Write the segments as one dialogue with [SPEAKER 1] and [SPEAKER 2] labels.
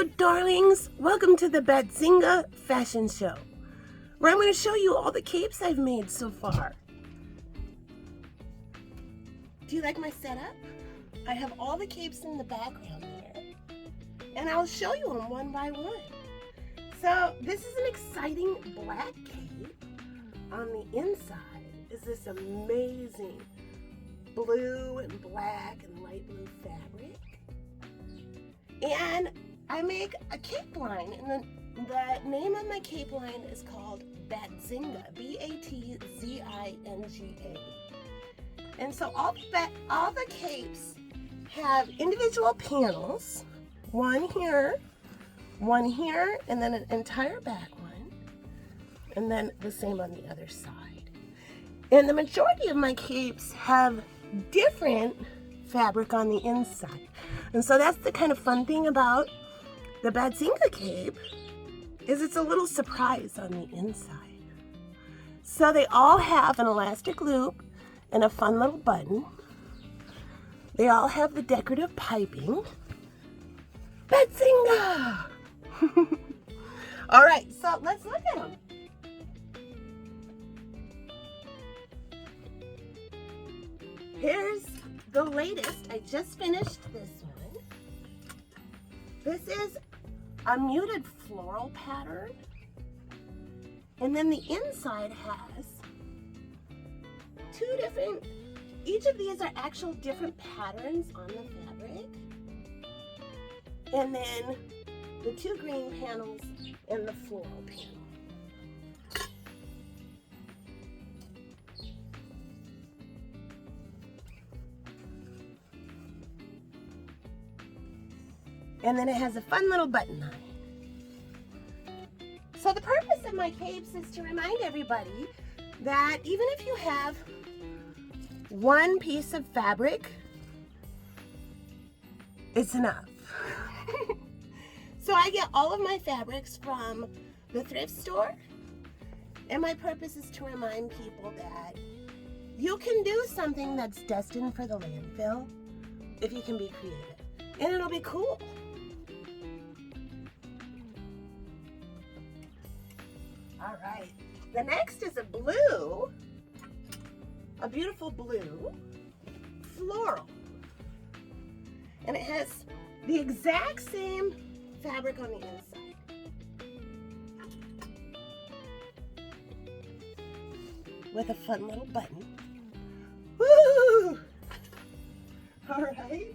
[SPEAKER 1] Hello, darlings. Welcome to the BatGirl fashion show, where I'm going to show you all the capes I've made so far. Do you like my setup? I have all the capes in the background there, and I'll show you them one by one. So this is an exciting black cape. On the inside is this amazing blue and black and light blue fabric. And I make a cape line, and the name of my cape line is called BatGirl, BatZinga. And so all the capes have individual panels, one here, and then an entire back one, and then the same on the other side. And the majority of my capes have different fabric on the inside. And so that's the kind of fun thing about the BatGirl cape, is it's a little surprise on the inside. So they all have an elastic loop and a fun little button. They all have the decorative piping. BatGirl! All right, so let's look at them. Here's the latest. I just finished this one. This is a muted floral pattern. And then the inside has two different, each of these are actual different patterns on the fabric. And then the two green panels and the floral panel. And then it has a fun little button on it. So the purpose of my capes is to remind everybody that even if you have one piece of fabric, it's enough. So I get all of my fabrics from the thrift store, and my purpose is to remind people that you can do something that's destined for the landfill if you can be creative, and it'll be cool. All right, the next is a blue, a beautiful blue floral. And it has the exact same fabric on the inside. With a fun little button. Woo! All right.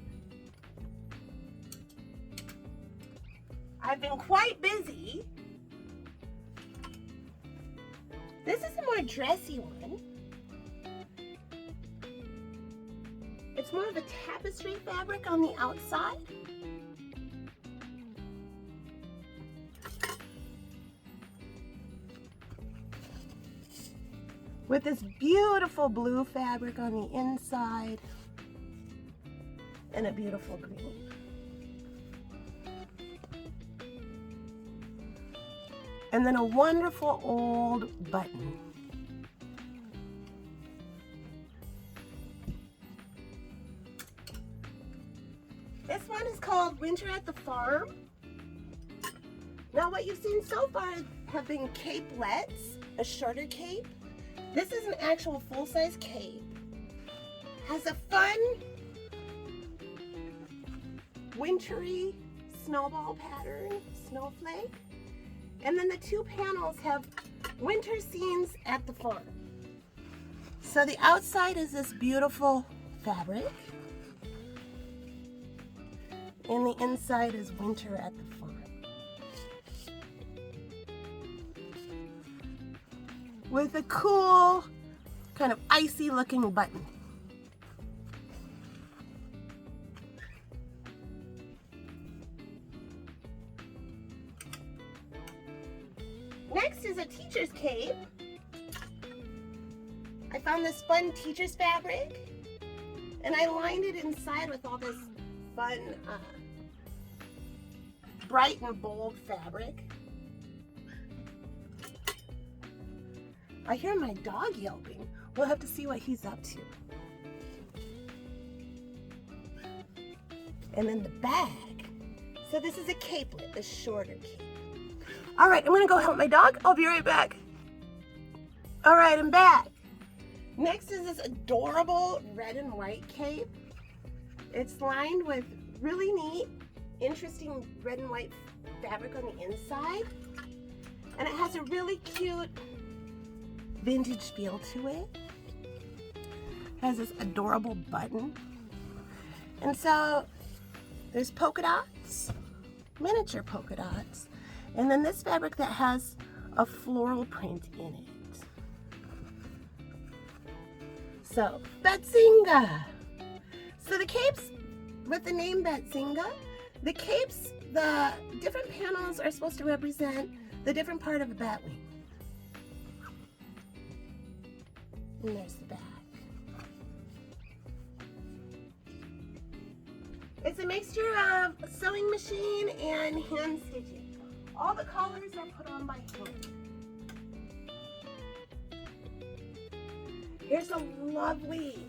[SPEAKER 1] I've been quite busy. This is a more dressy one. It's more of a tapestry fabric on the outside. With this beautiful blue fabric on the inside and a beautiful green. And then a wonderful old button. This one is called Winter at the Farm. Now what you've seen so far have been capelettes, a shorter cape. This is an actual full-size cape. Has a fun, wintry snowball pattern, snowflake. And then the two panels have winter scenes at the farm. So the outside is this beautiful fabric. And the inside is winter at the farm. With a cool, kind of icy looking button. Next is a teacher's cape. I found this fun teacher's fabric, and I lined it inside with all this fun, bright and bold fabric. I hear my dog yelping. We'll have to see what he's up to. And then the bag So this is a capelet, a shorter cape. All right, I'm gonna go help my dog. I'll be right back. All right, I'm back. Next is this adorable red and white cape. It's lined with really neat, interesting red and white fabric on the inside. And it has a really cute vintage feel to it. It has this adorable button. And so there's polka dots, miniature polka dots, and then this fabric that has a floral print in it. So, Betzinga. So the capes, with the name Betzinga, the capes, the different panels are supposed to represent the different part of the bat wing. And there's the back. It's a mixture of sewing machine and hand stitching. All the collars are put on by hand. Here's a lovely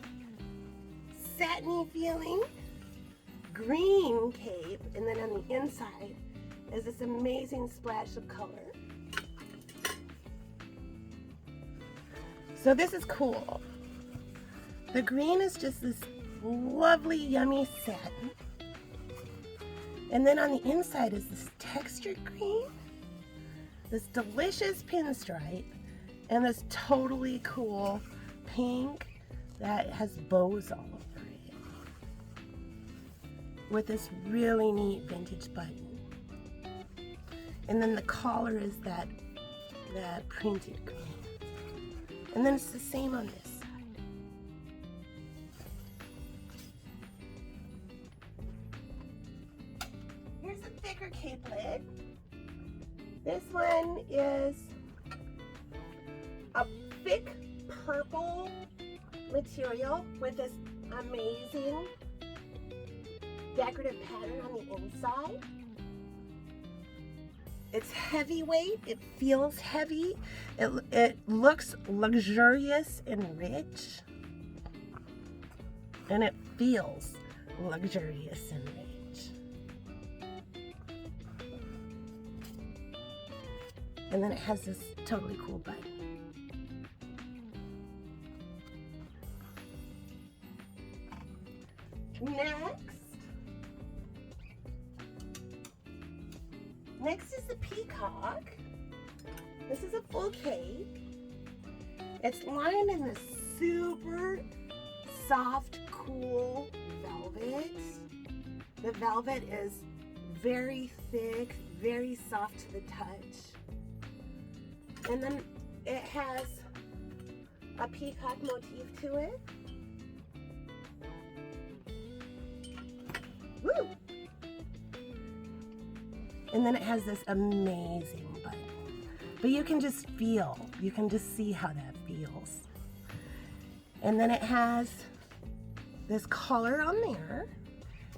[SPEAKER 1] satiny feeling green cape, and then on the inside is this amazing splash of color. So this is cool. The green is just this lovely, yummy satin. And then on the inside is this textured green, this delicious pinstripe, and this totally cool pink that has bows all over it, with this really neat vintage button. And then the collar is that printed green. And then it's the same on this side. Here's a thicker capelet. This one is a thick purple material with this amazing decorative pattern on the inside. It's heavyweight, it feels heavy, it looks luxurious and rich, and it feels luxurious and rich. And then it has this totally cool button. Next is the peacock. This is a full cape. It's lined in this super soft, cool velvet. The velvet is very thick, very soft to the touch. And then it has a peacock motif to it. Woo! And then it has this amazing button. But you can just feel, you can just see how that feels. And then it has this collar on there.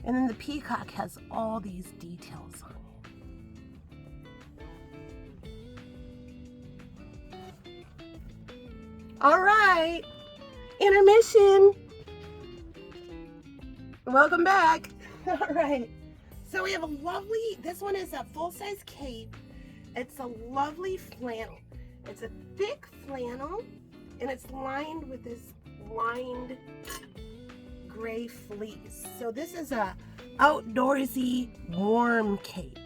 [SPEAKER 1] And then the peacock has all these details on it. All right, intermission. Welcome back. All right. So we have a lovely, this one is a full-size cape. It's a lovely flannel. It's a thick flannel, and it's lined with this lined gray fleece. So this is a outdoorsy, warm cape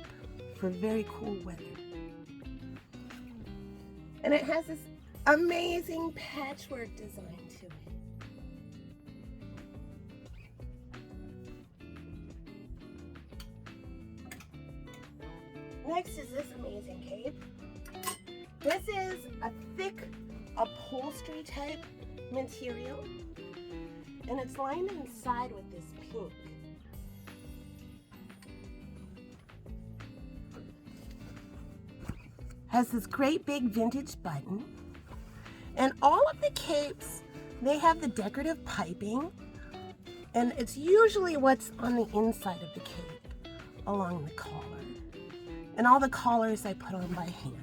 [SPEAKER 1] for very cool weather. And it has this amazing patchwork design to it. Next is this amazing cape. This is a thick upholstery type material, and it's lined inside with this pink. Has this great big vintage button, and all of the capes, they have the decorative piping, and it's usually what's on the inside of the cape along the collar. And all the collars I put on by hand.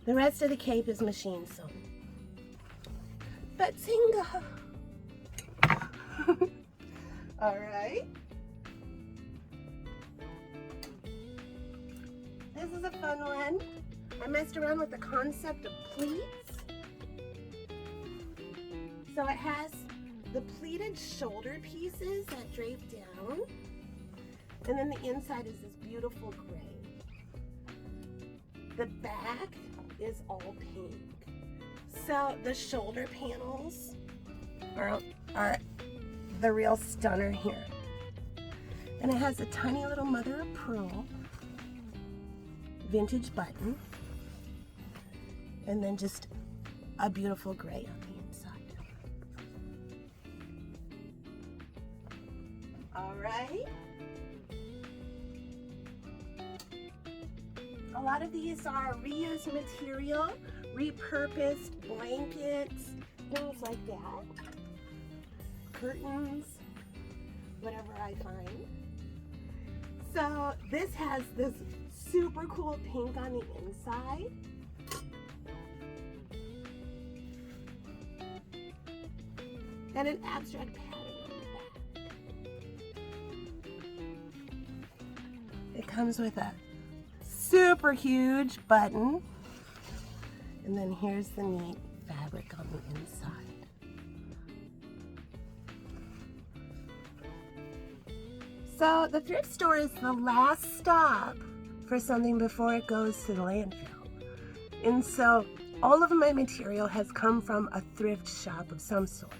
[SPEAKER 1] The rest of the cape is machine sewn. Betzinga. All right. This is a fun one. I messed around with the concept of pleats. So it has the pleated shoulder pieces that drape down. And then the inside is this beautiful gray. The back is all pink. So the shoulder panels are the real stunner here. And it has a tiny little mother of pearl vintage button. And then just a beautiful gray on the inside. All right. A lot of these are reused material, repurposed blankets, things like that. Curtains, whatever I find. So this has this super cool pink on the inside. And an abstract pattern on the back. It comes with a super huge button. And then here's the neat fabric on the inside. So the thrift store is the last stop for something before it goes to the landfill. And so all of my material has come from a thrift shop of some sort.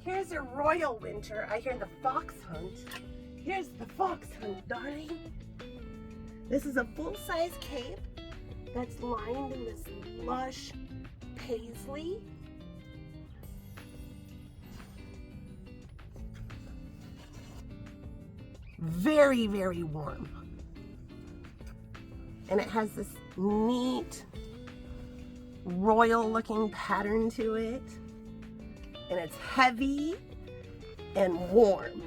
[SPEAKER 1] Here's a royal winter. I hear the fox hunt. Here's the fox hunt, darling. This is a full-size cape that's lined in this lush paisley. Very, very warm. And it has this neat royal looking pattern to it. And it's heavy and warm.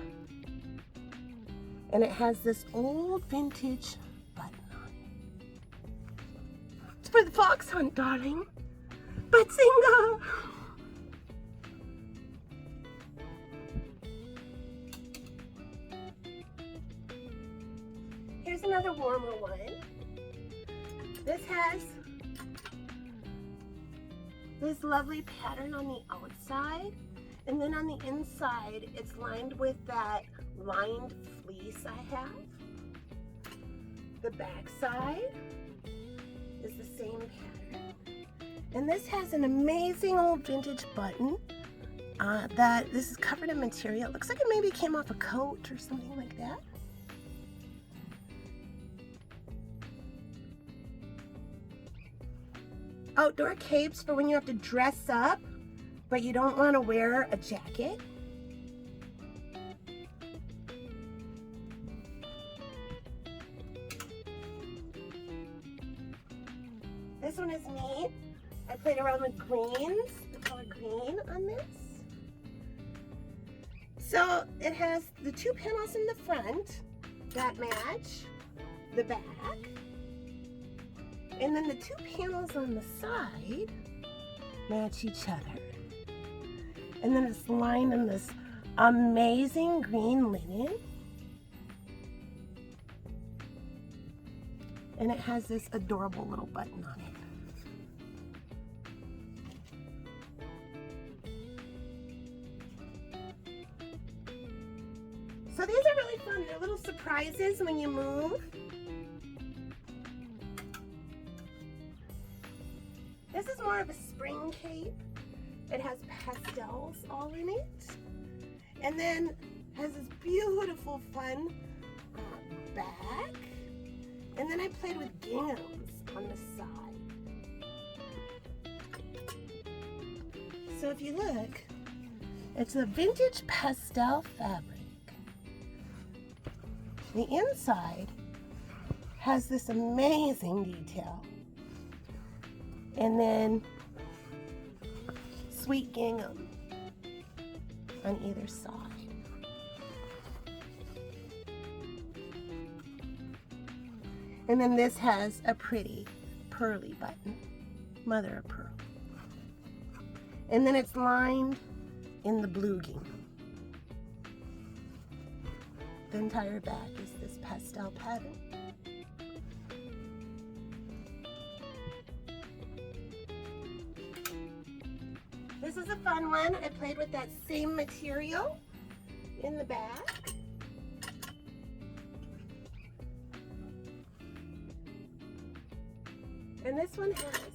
[SPEAKER 1] And it has this old vintage button on it. It's for the fox hunt, darling. Batzinga! Here's another warmer one. This has this lovely pattern on the outside, and then on the inside it's lined with that lined fleece I have. The back side is the same pattern, and this has an amazing old vintage button that this is covered in material. It looks like it maybe came off a coat or something like that. Outdoor capes for when you have to dress up, but you don't want to wear a jacket. This one is neat. I played around with greens, the color green on this. So it has the two panels in the front that match the back. And then the two panels on the side match each other. And then it's lined in this amazing green linen. And it has this adorable little button on it. So these are really fun. They're little surprises when you move. This is more of a spring cape. It has pastels all in it. And then has this beautiful fun back. And then I played with ginghams on the side. So if you look, it's a vintage pastel fabric. The inside has this amazing detail. And then sweet gingham on either side. And then this has a pretty pearly button, mother of pearl. And then it's lined in the blueging. The entire back is this pastel pattern. This is a fun one. I played with that same material in the back. And this one has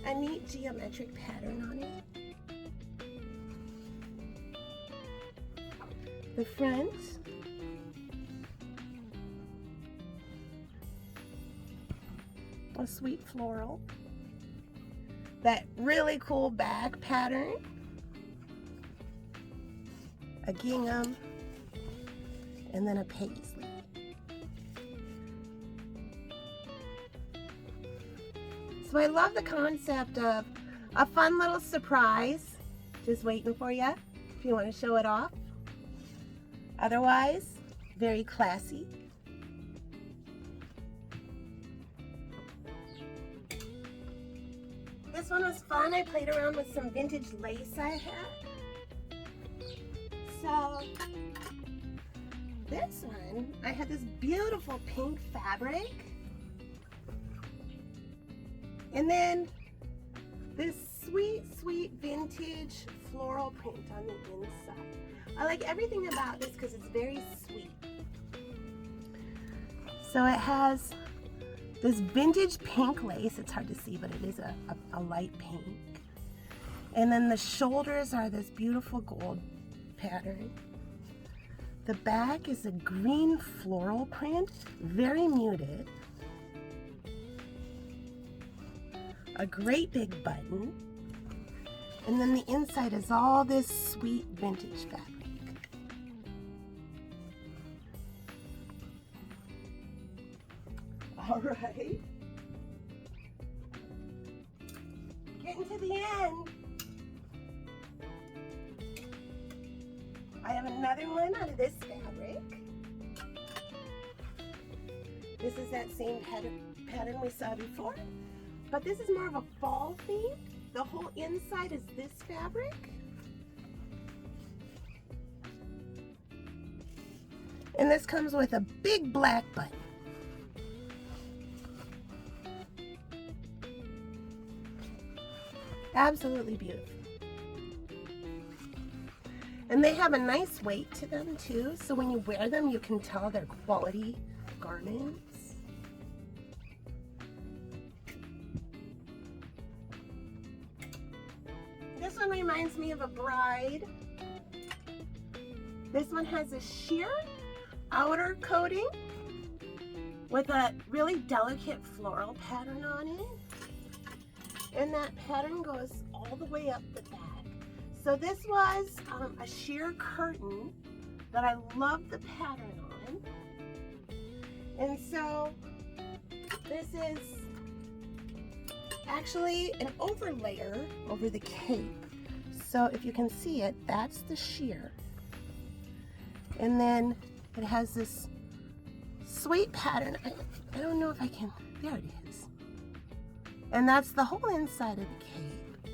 [SPEAKER 1] a neat geometric pattern on it. The front, a sweet floral. That really cool back pattern, a gingham, and then a paisley. So I love the concept of a fun little surprise just waiting for you if you want to show it off. Otherwise, very classy. This one was fun. I played around with some vintage lace I had. So this one, I had this beautiful pink fabric. And then this sweet, sweet vintage floral print on the inside. I like everything about this because it's very sweet. So it has this vintage pink lace. It's hard to see, but it is a light pink. And then the shoulders are this beautiful gold pattern. The back is a green floral print, very muted. A great big button. And then the inside is all this sweet vintage fabric. All right. Getting to the end. I have another one out of this fabric. This is that same pattern we saw before, but this is more of a fall theme. The whole inside is this fabric. And this comes with a big black button. Absolutely beautiful. And they have a nice weight to them too, so when you wear them you can tell they're quality garments. This one reminds me of a bride. This one has a sheer outer coating with a really delicate floral pattern on it. And that pattern goes all the way up the back. So this was a sheer curtain that I love the pattern on. And so this is actually an overlayer over the cape. So if you can see it, that's the sheer. And then it has this sweet pattern. I don't know if I can, there it is. And that's the whole inside of the cape.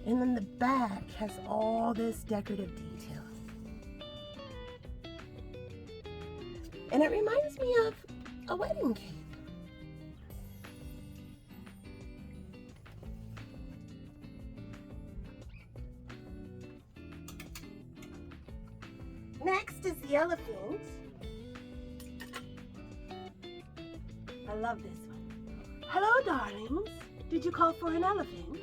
[SPEAKER 1] And then the back has all this decorative detail. And it reminds me of a wedding cape. Next is the elephant. I love this one. Hello, darlings. Did you call for an elephant?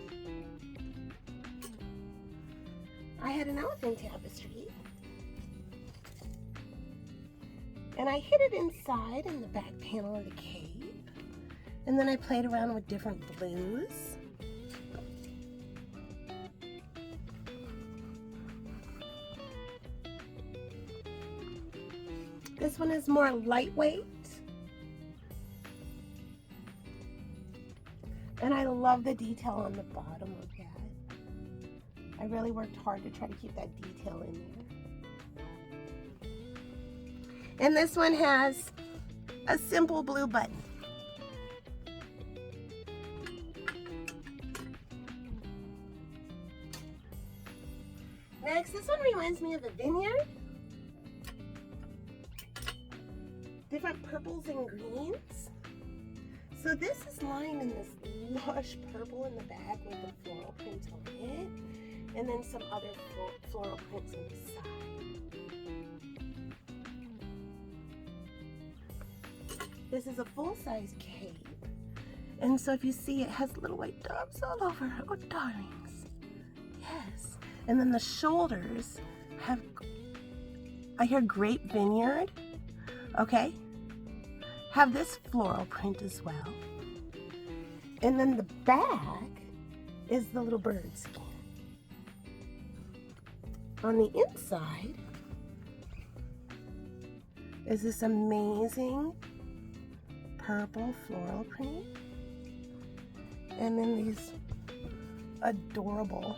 [SPEAKER 1] I had an elephant tapestry. And I hid it inside in the back panel of the cape. And then I played around with different blues. This one is more lightweight. And I love the detail on the bottom of that. I really worked hard to try to keep that detail in there. And this one has a simple blue button. Next, this one reminds me of a vineyard. Different purples and greens. So this is lined in this lush purple in the back with the floral print on it. And then some other floral prints on the side. This is a full-size cape. And so if you see, it has little white doves all over. Oh, darlings. Yes. And then the shoulders have, I hear grape vineyard. Okay. Have this floral print as well. And then the back is the little bird skin. On the inside is this amazing purple floral print. And then these adorable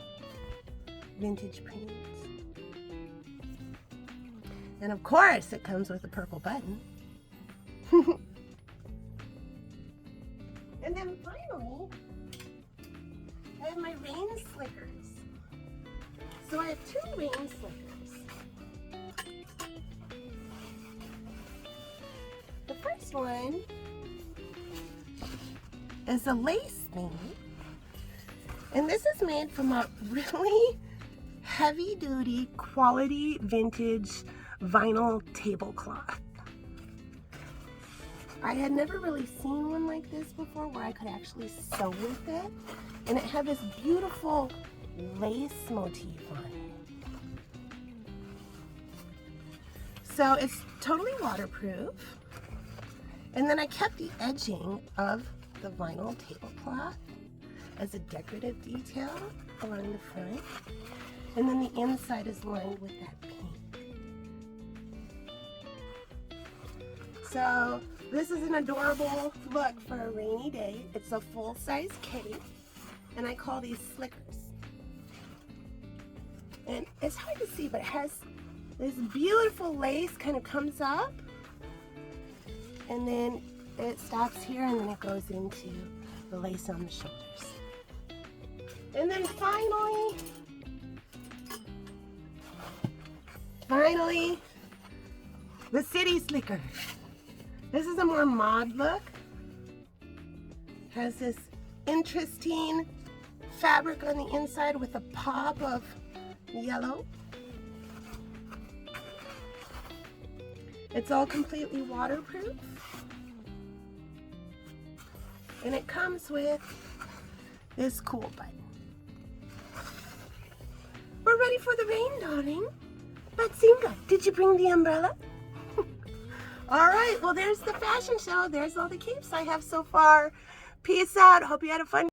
[SPEAKER 1] vintage prints. And of course, it comes with a purple button. And then finally, I have my rain slickers. So I have 2 rain slickers. The first one is a lace thing. And this is made from a really heavy-duty, quality, vintage vinyl tablecloth. I had never really seen one like this before where I could actually sew with it. And it had this beautiful lace motif on it. So it's totally waterproof. And then I kept the edging of the vinyl tablecloth as a decorative detail along the front. And then the inside is lined with that pink. So this is an adorable look for a rainy day. It's a full-size cape, and I call these slickers. And it's hard to see, but it has this beautiful lace kind of comes up, and then it stops here, and then it goes into the lace on the shoulders. And then finally, the city slicker. This is a more mod look. Has this interesting fabric on the inside with a pop of yellow. It's all completely waterproof. And it comes with this cool button. We're ready for the rain, darling. Batzinga, did you bring the umbrella? All right, well, there's the fashion show. There's all the capes I have so far. Peace out. Hope you had a fun